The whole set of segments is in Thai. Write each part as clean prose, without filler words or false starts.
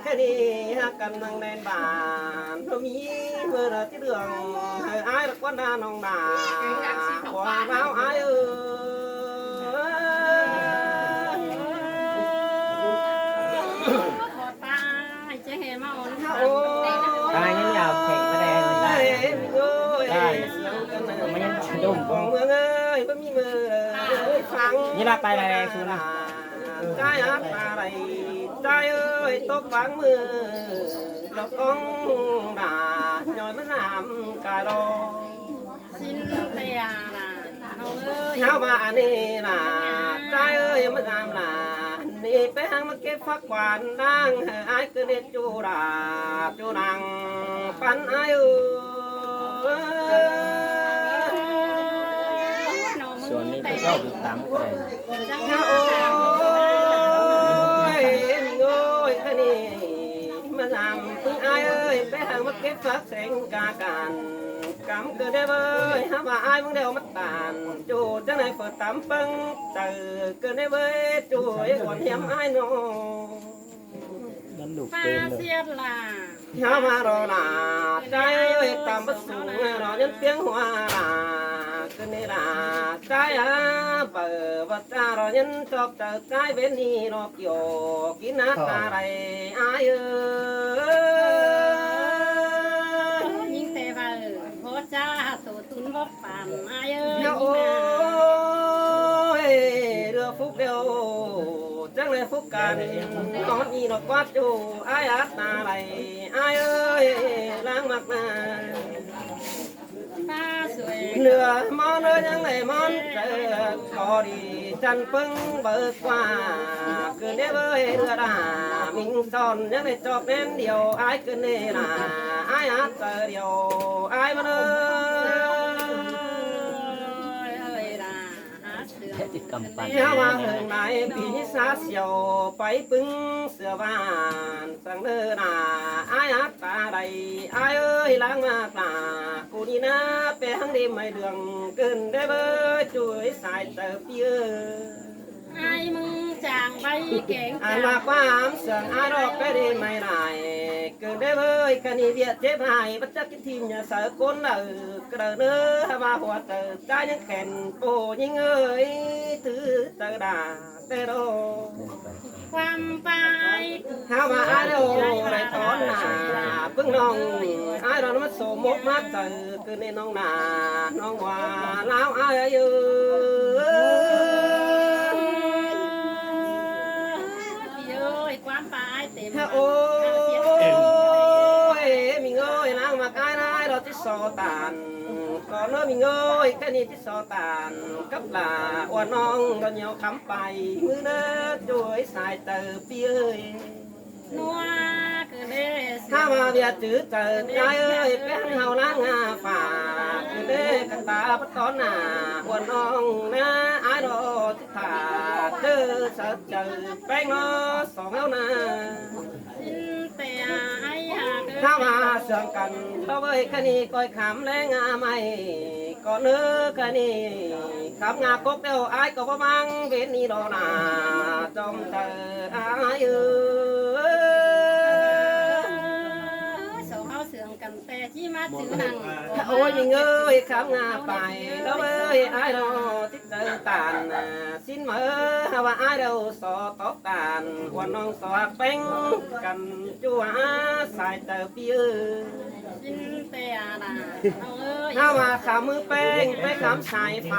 แค่นี้ฮักกันนั่งแดนบ้านเพราะมีเมื่อที่เรื่องให้อายรักวันนาน้องนาความร้าวอายตายงั้นยาวแข็งมาแดงได้มันยังดุ่ม ของเมืองเอ้ยบ่มีมือฟัง นี่ลาไปอะไรคุณ ใจฮักอะไรใจเอ้ยตกฟังมือเราต้องด่าหน่อยมันน้ำกาดอ xin tè là đâu ơi เช้ามาอันนี้ล่ะใจเอ้ยมันน้ำล่ะนี่ไปหางมาเก็บฟักหวานดังไอ้คือเด็ดจูราจูดังปันไอ้เอ้ย ส่วนนี้ก็ชอบอยู่ตามไป โอ้ยโอ้ยแค่นี้มาทำพึ่งไอ้เอ้ยไปหางมาเก็บฟักแสงกากันกำเกิดได้เว้ยหาว่าไอ้มึงเดียวมาตานจูจังไหนเปิดตำปังเจอเกิดได้เว้ยจูไอ้ก่อนเหี่ยมไอ้น้อง มันดุ pha เกินเลย xiết là หามารอหนาใจเอ้ยตามประสูงรอยันเพียงหัวหนาคืนนี้หนาใจเปิดวัดจารอยันชอบเจอใจเว้นนี่รอกโยกินน้ำตาไหลอายเอ้ย những tè vào hố cha tổ tún vấp phản ai ơi โอ้ยเรือฟุกเดียวจังเลยฟุกกันนอนอีนอกวัดอยู่อายอัดตาไหลอายเอ้ยล้างมักนา pha sưởi เหลือมอนเอ้ยยังไงมอนเจอขอดีจันปึ้งเบิกกว่าคือเด้เว้ยเรือดามิงซอนยังได้จอบเล่นเดียวอายคือเนน่ะอายอัดเจอเดียวอายมันเอ้ย ơi là hát แค่ đường ติดกำปั้น เที่ยวมาเหิงไหนปีนี้สาเสียวไปปึ้งเสือบ้านสังเดินหน้าอายอัดตาใดอายเอ้ยล้างมากหนากูนี่นะไปหังดีไม่เดืองเกินได้เบ้อช่วยสายเติบเยอะ ai mừng chàng bay kẹn อ่านมาความเสื่องอารอกไปได้ไม่ได้เกินได้เบ้ยกันนี่เวียดเจ็บหายปัจจักกินทีมอย่าเสือก้นเออกระเนื้อมาหัวเตอใจยังแข็งโป้ยิงเอ้ยถือเตอด่าเตโร ความไป หาว่าอายโอ้ไรตอนหนาเพิ่งน้องอายเรามันโสมกมาเตอคือในน้องนาน้องว่าแล้วอายเอ้ย ơi quán phải tìm โอ้ยมีเงยนางมากายนายเราที่โซตานก่อนเน้อมีเงยแค่นี้ที่โซตานกับลาว่าน้องเราเหนียวคำไปมือเน้อช่วยสายเตอเปียย nua cứ để ถ้ามาเบียดจืดเจอใจเอ้ยเป็นเฮาล้างงาฝ่าคือเด้กันตาปัดตอนหน้าว่าน้องนะอายรอที่ขาเจอสัเจอแป้งน้อสองเอานา xin tè ai à ถ้ามาเสื่อมกันเราเว้ยคันนี้ก้อยขำแรงงาไม่ก็เนื้อคันนี้ขำงากกเดียวอายก็บ่มังเว้นนี่ดอกนาจอมเจออายเอ้ย sổ hao sườn cầm tè chi má chữ năng โอ้ยยิงเอ้ยขำงาไปเราเว้ยอายรอที่เจอตานสิ้นเมื่อว่าอายเราสอตอกตานว่าน้องสอเป็งกันจัวสายเตอเปีย xin tè là ông ơi ถ้าว่าขามือแป้งไปคำสายไฟ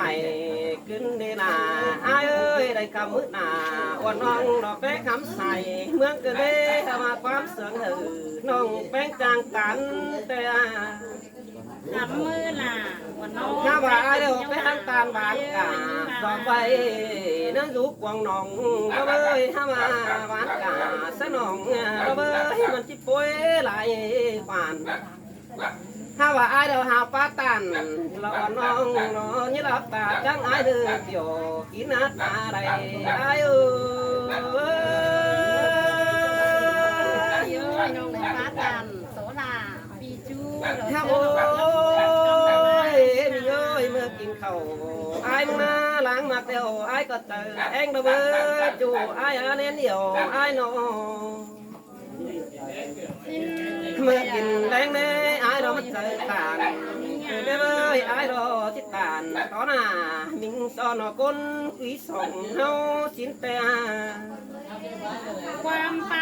ขึ้นดีนาอายเอ้ยได้คำมือหนาว่าน้องดอกแป้งคำใส่เมืองเกิดได้ถ้าว่าความเสืองหือน้องแป้งจางกันแต่ nắm mưa là quần nó ถ้าว่าอายเดียวไปทางตาลบานกาสอบไปนั่งยุกวงน้องก็เบ้ยถ้าว่าบานกาสนองก็เบ้ยมันจิป่วยหลายปาน ถ้าว่าอายเดียวหาป้าตันเราน้องน้องนี่รับตาจังอายเดือเดียวกินนัดอะไรอายเอ้ย ơi nông này phát đàn số là phi chu rồi ถ้า chưa โอ้ được ยมีเอ้ยเมื่อกินข้าวอายมึงมาล้างมาเดียวอายก็เจอแองระเบิดจู่อายอันนี้เดียวอายน้อง เมื่อกินแรงเน่ไอ้เรามันเจอตานเด้อไอ้เราจิตตานตอนน่ะมิงสอนก้นอีสองเฮาสินแต่ ความไป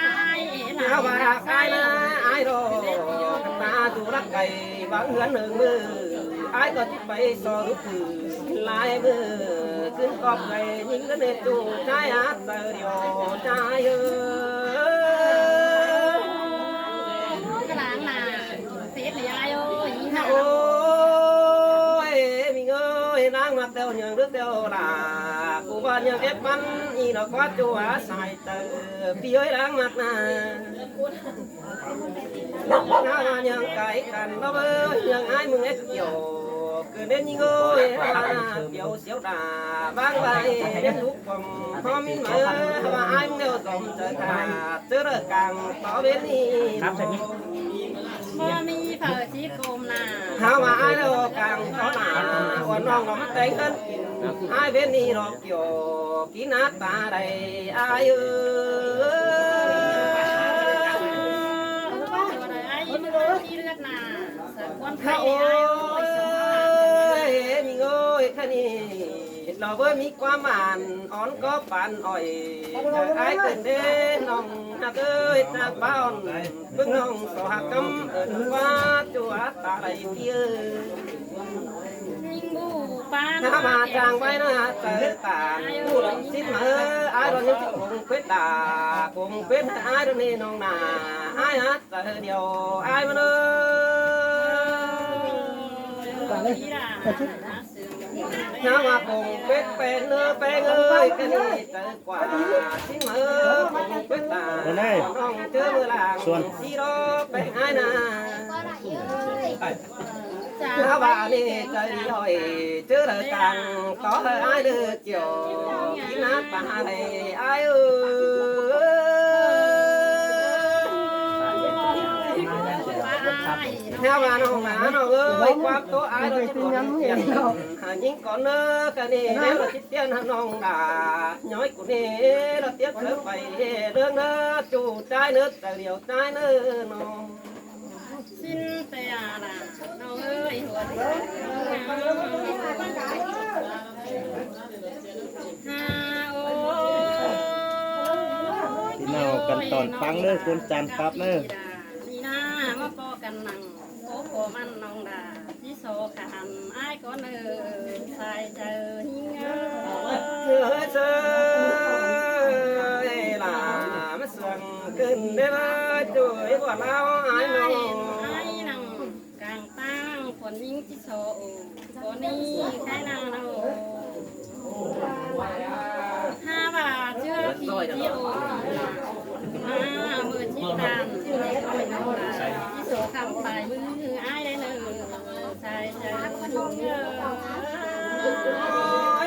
หลา เอาว่าไอ้นะไอ้เราตาดูรักไก่บางเหือนหนึ่งมือไอ้ก็จิไปสอรุคือลายมือขึ้นกอบไก่ยิงกันในตู้ใจอาเตอเดียวใจเออ กลางนาเสียยายโอ้ยหา โอ้ยมีเงยนางมาเตียวยังรึเตียวล่ะกูว่ายังเอ็ดมันอีดอกว่าจัวใส่เตอพี่เอ้ยล้างมัดนะน้ายังไก่กันบ่เบ้ยยังไอ้มึงเอ็ดเกี่ยวคือเด่นยิงเอ้ยเกี่ยวเสียวด่าบางใบเด็กทุกคนพอมินมาว่าไอ้มึงเดียวสมเจอขาดเจอเรื่องกลางต่อเว้นนี่ ครับเสร็จนี้ พอมีเผอชีโกมนา หาว่าไอ้เรากลางต่อหน้าวันน้องเรามาแต่งกันกินไอ้เว้นนี่เราเกี่ยวกินน้ำตาใดไอ้เอ้ย ที่เลือดนาสักวันไท ข้าย โอ้ยมีเงยแค่นี้เราเบิ่มีความหวานอ่อนก็ปานอ่อยไอ้เกินเด้น้องหักเอ้ยจากบ้านเบิ่งน้องสอหักกำเอิ้นว่าจัวตาไหลเพีย ยิงบูปาน ถ้ามาจางไว้นะเจอตาพูดสิ้นมาไอ้เรายังคงเพชรตาคงเพชรไอ้เรานี่น้องนาไอ้ฮัทเจอเดียวไอ้มาเลย น้ามาคงเป็ดเป็นเนื้อแป้งเอ้ยกันนี่เจอกว่าทิ้งมือคงเป็ดตาน้องเจอมือหลังสีโรแป้งไอ้นาน้าบ้านนี่ใจลอยเจอเดือดตังต่อให้ไอ้เดือดเจียวกินน้ำตาไหลไอ้เอ้ยน้าบ้านน้องหมาน้องเอ้ยความโตไอ้เราจะยังเห็นยิ่งก่อนเนื้อกันนี่เดี๋ยวเราจิตเตี้ยนน้องด่าย้อยกูนี่เราเตี้ยเสือไปเรื่องเนื้อจู่ใจเนื้อแต่เดียวใจเนื้อน้อง สิ้นแต่ละน้องเอ้ยหัวใจฮาโอ้ ที่น่ากันตอนฟังเด้อคุณจันทร์ครับเด้อ นี่นะมาปอกันนังโอ้โหมันน้องดาที่โซขันไอ้ก็เนอใส่เจอหิ้งเอ้ย เฮ้ยเจ้ยล่ะมาเสื่องขึ้นได้มาจุ๋ยบ่เราหายน้อง ไอ้นังกลางตั้งคนยิงที่โซคนนี้ใครนางเรา5 บาทเชื่อผีที่โอมือที่ตามชื่อเล็กน้อยน้องดาที่โซคำไปมือไอ้ได้เนอใส่เจอหิ้งเอ้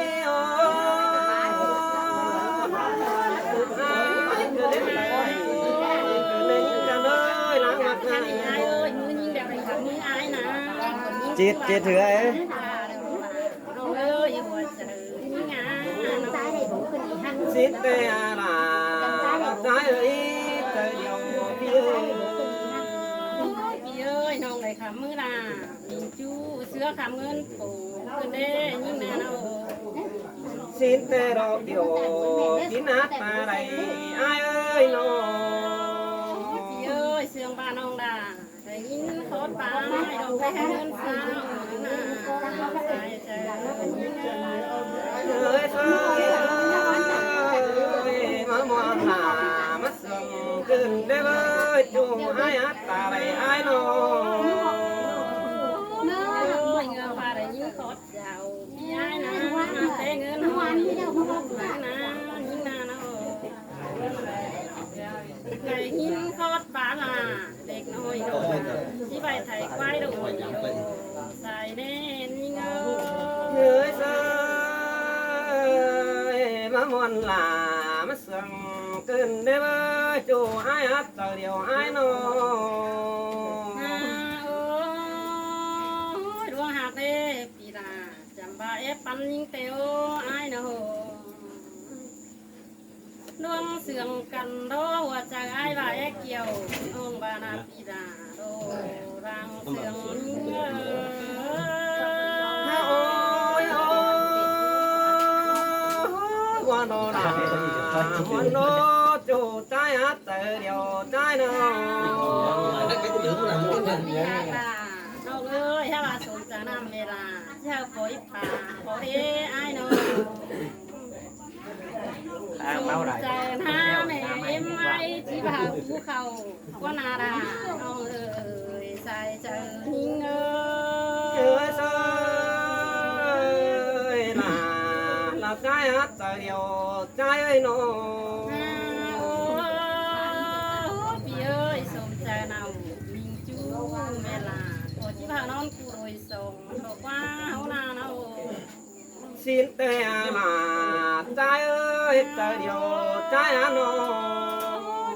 ย จีดจีดถือไอ้ สิเตอาลาใจเอ้ยใจเดียวพี่เอ้ย พี่เอ้ยน้องเลยค่ะมือลาลิงจูเสื้อขามเงินปูขึ้นเด้ยิ่งแน่นอน สิเตรอเดียวกินอาตาไรไอ้เอ้ยน้อง พี่เอ้ยเสื้อบ้านน้องดาแต่ยินโคตรปลาดอกไปให้เงินสาวนาใจใจยิ่ง เอ้ยเอ้ยมามองหน้ามาส่งขึ้นได้เลยจูไอ้อาตาไรไอ้น้อง เงินปลาได้ยิ่งโคตรยาวพี่ไอ้นะแต่เงินหัวนี่เดี๋ยวมาบอกนะยิ่งนานะไก่หินโคตรปลาลาเด็กน้อยน้อยที่ใบไทยควายดูใส่แน่ยิ่ง เอ้ยเอ้ยมามองหน้ามาส่งขึ้นได้เลยจูไอ้อาตาเดียวไอ้น้อง โอ้ยดวงหาเตปีลาจำบาเอปันยิ่งเตโอไอ้นะโห ดวงเสื่องกันโดหัวใจไอ้ว่าเกี่ยวองบานาปีดาโดรังเสื่องโอ้ยโอ้ยวันโนราวันโนจูใจฮัตเตเดียวใจเนาะ น้องเอ้ยถ้าว่าสมจะนำเวลาเจ้าปล่อยป่าปล่อยไอ้น้องสมใจน้าแม่ไม่ที่บ่าวภูเขาก็นาราน้องเอ้ยใส่เจอหิงเอ้ เอ้ยเอ้ยlà trái hát trời điều trái ơi nó พี่เอ้ยสมใจเนามิงจูเวลาตัวที่บ่าวนอนกูโดยส่งบอกว่าเฮานาเนา xin tê là trái ơi trời điều trái hát nó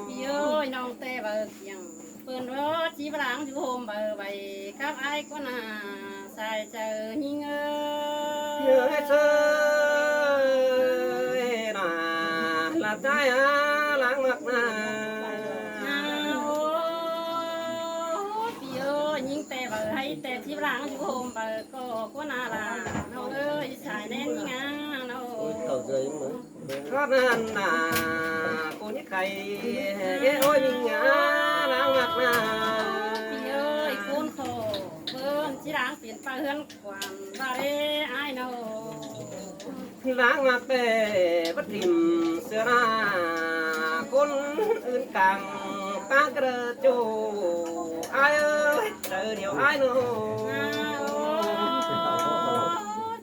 พี่เอ้ยน้องแต่เบิกยังเปิ้นรถจีบหลังอยู่โฮมเบอร์ใบกับไอ้ก็น่าใส่เจอหิงเอ้ ơi ơi là trái hát lãng mặt na พี่เอ้ยยิงแต่เบอร์ให้แต่จีบหลังอยู่โฮมเบอร์ก็น่ารักน้องเอ้ยชายแน่นงาน้อง có nên là cô nhắc thầy cái ôi mình ngã lãng mặt na พี่เอ้ยคุณโคเบิ้นจีหลังเปลี่ยนไปเฮือนกวนบาเร่ไอ้น้อง lãng mặt về bất tìm xưa na con ươn càng ta cơ chủ ai ơi trời điều ai nữa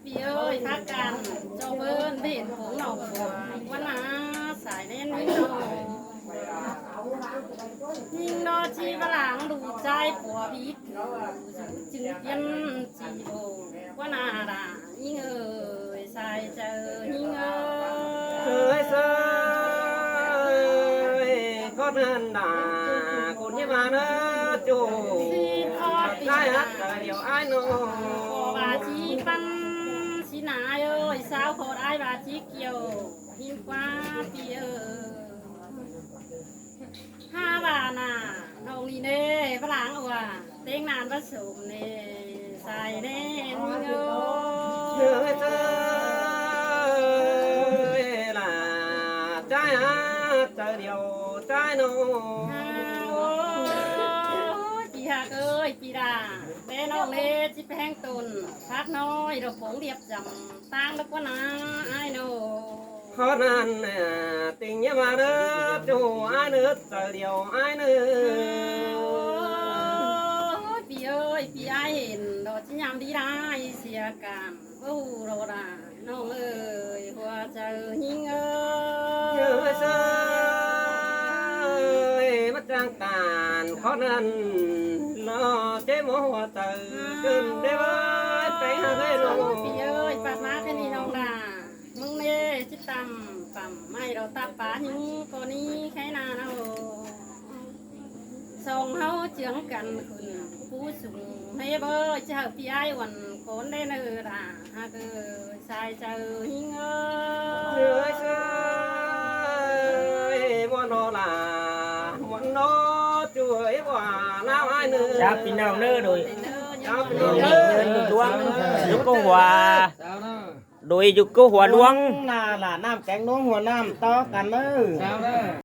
พี่เอ้ยทักกันเจ้าเบิ้นเห็นของเราวันนาสายเล่นนิ่งโดนิ่งโดชีบหลังดูใจผัวพิษจึงเย็นจีโอวันนาดายิ่งเอ้ยสายเจอยิ่งเอ้ ơi ơi có nên là con như mà nó chủ ai hát trời điều ai nữa บาชีปันชีนาเอ้ยสาวโคตรไอ้บาชีเกี่ยวหินฟ้าพี่เอ้ยห้าบานาน้องนี่เน่ฝรั่งว่ะเต้งนานผสมเน่ใส่เน่นี่เอ้ ơi ơi là trái hát trời điều trái nó พี่หักเอ้ยพี่ดาแม่น้องเล่จิแพงตุนพักน้อยดอกผงเรียบจำตั้งแล้วก็นาไอ้โน khó nan tình như mà đó chủ ai nữa trời điều ai nữa พี่เอ้ยพี่ไอเห็นดอกชิยามดีได้เสียกันผู้โรดาน้องเอ้ยหัวใจหิงเอ้ ơi ơi mất trang tàn khó nan lo chế mồ hoa từ cơn đêm ơi phải hai bên พี่เอ้ยปัดมาแค่นี้น้องดามึงเน่จิตตำต่ำไม่เราตาป่าหิงก็นี้แค่นาเอาส่งเฮาเจืองกันขึ้นผู้สูงให้เบอร์เจ้าพี่ไอวันคนได้เนื้อดาหากใส่เจอหิงเอ้ ơi ơi muốn nó là muốn nó chuối quả nào ai nữa ชาวพี่น้องเด้อโดย Chào โด พี่ ย น้อง มีเงินดวงยุกก็หัวโดยยุกก็หัวดวง là nam cánh đuôngหัวnam to cắn ơi